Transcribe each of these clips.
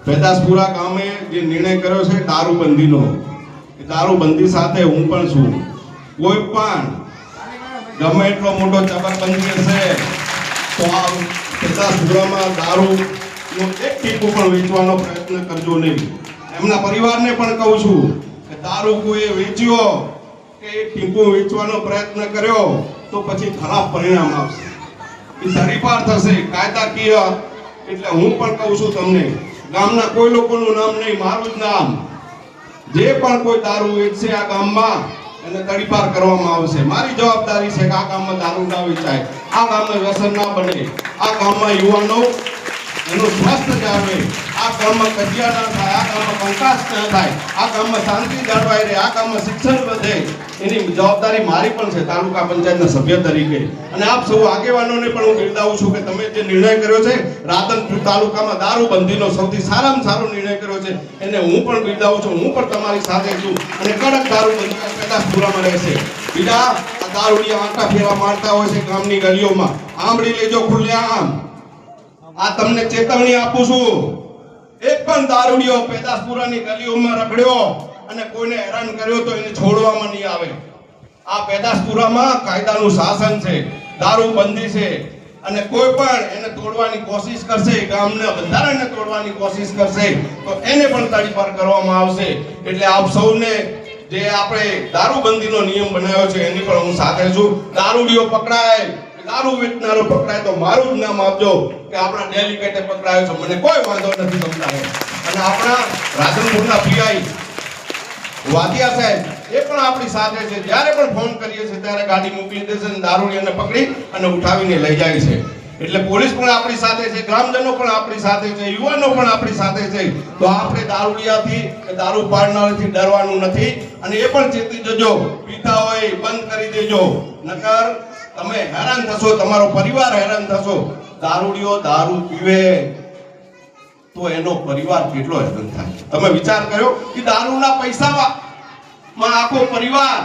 પેદાસપુરા ગામે જે નિર્ણય કર્યો છે દારૂબંધીનો, એ દારૂબંધી સાથે હું પણ છું. કોઈ પણ ગમે એટલો મોટો જબરબંધી હશે તો આ પેદાસપુરામાં દારૂનો એક ટીપું પણ વેચવાનો પ્રયત્ન કરજો નહીં. એમના પરિવારને પણ કહું છું કે દારૂ કોઈ વેચ્યો કે એક ટીપું વેચવાનો પ્રયત્ન કર્યો તો પછી ખરાબ પરિણામ આવશે. એ તરીપાર થશે કાયદાકીય. એટલે હું પણ કહું છું તમને, ગામના કોઈ લોકોનું નામ નહીં, મારું જ નામ, જે પણ કોઈ દારૂ વેચશે આ ગામમાં એને તડીપાર કરવામાં આવશે. મારી જવાબદારી છે કે આ ગામમાં દારૂ ના વેચાય, આ ગામમાં વ્યસન ના બને, આ ગામમાં યુવાનો એનું સ્વાસ્થ્ય જાળવે, આ ગામમાં કજિયા ના થાય, આ ગામમાં કંકાસ ના થાય, આ ગામમાં શાંતિ જળવાઈ રહે, આ ગામમાં શિક્ષણ વધે. એની જવાબદારી મારી પણ છે તાલુકા પંચાયતના સભ્ય તરીકે. અને આપ સૌ આગેવાનોને પણ હું બિરદાવું છું કે તમે જે નિર્ણય કર્યો છે રાધનપુર તાલુકામાં દારૂબંધીનો સૌથી સારામાં સારો નિર્ણય કર્યો છે, એને હું પણ બિરદાવું છું. હું પણ તમારી સાથે છું અને કડક દારૂબંધી પેદાસપુરામાં રહેશે. બીજા દારૂડિયા આંટા ફેરા મારતા હોય છે ગામની ગલીઓમાં, આંબળી લેજો ખુલ્લેઆમ. આ તમને ચેતવણી આપું છું, એક પણ દારૂડિયો પેદાસપુરાની ગલીઓમાં રખડ્યો અને કોઈને હેરાન કર્યો તો એને છોડવામાં નહીં આવે. આ પેદાસપુરામાં કાયદાનું શાસન છે, દારૂબંધી છે, અને કોઈ પણ એને તોડવાની કોશિશ કરશે, ગામના બંધારણને તોડવાની કોશિશ કરશે તો એને પણ તડીપાર કરવામાં આવશે. એટલે આપ સૌને જે આપણે દારૂબંધીનો નિયમ બનાવ્યો છે એની પણ હું સાથે છું. દારૂડિયો પકડાય, દારૂ વેચનારો પકડાય તો મારું જ નામ આપજો કે આપણા ડેલિગેટે પકડાયો છે, મને કોઈ વાંધો નથી તમને. અને આપણા રાધનપુરના પીઆઈ વાદિયા સાહેબ એ પણ આપણી સાથે છે. જ્યારે પણ ફોન કરીએ છીએ ત્યારે ગાડી મોકલી દે છે અને દારૂડિયાને પકડી અને ઉઠાવીને લઈ જાય છે. એટલે પોલીસ પણ આપણી સાથે છે, ગ્રામજનો પણ આપણી સાથે છે, યુવાનો પણ આપણી સાથે છે. તો આપણે દારૂડિયાથી કે દારૂ પાડનારથી ડરવાનું નથી. અને એ પણ ચેતી જજો, પીતા હોય બંધ કરી દેજો, નકર તમે હેરાન થશો, તમારો પરિવાર હેરાન થશો. દારૂડિયો દારૂ પીવે તો એનો પરિવાર કેટલો હેરાન થાય. તમે વિચાર કર્યો કે દારૂના પૈસામાં આખો પરિવાર,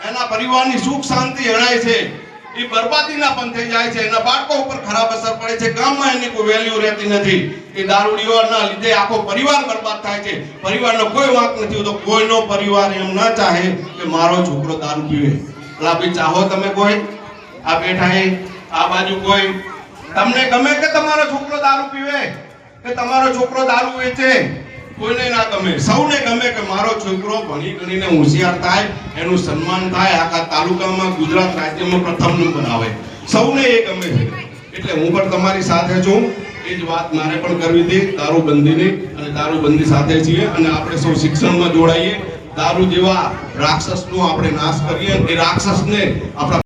એના પરિવારની સુખ શાંતિ હણાય છે, એ બરબાદીના પણ થઈ જાય છે, એના બાળકો ઉપર ખરાબ અસર પડે છે, ગામમાં એની કોઈ વેલ્યુ રહેતી નથી. એ દારૂડિયોના લીધે આખો પરિવાર બરબાદ થાય છે. પરિવારનો કોઈ વાંક નથી હોતો. કોઈનો પરિવાર એમ ના ચાહે કે મારો છોકરો દારૂ પીવે. એટલે ચાહો તમે કોઈ આ બેઠા આ બાજુ કોઈ, તમને ગમે કે તમારો છોકરો દારૂ પીવે કે તમારો છોકરો દારૂ વેચે? કોઈને ના ગમે. સૌને ગમે કે મારો છોકરો ભણી ગણીને હોશિયાર થાય, એનું સન્માન થાય, આખા તાલુકામાં ગુજરાત રાજ્યમાં પ્રથમ નંબર આવે. સૌને એ ગમે છે. એટલે હું પણ તમારી સાથે છું. એ જ વાત મારે પણ કરવી હતી દારૂબંધીની, અને દારૂબંધી સાથે છીએ. અને આપણે સૌ શિક્ષણમાં જોડાઈએ, દારૂ જેવા રાક્ષસનો આપણે નાશ કરીએ. એ રાક્ષસને આપણા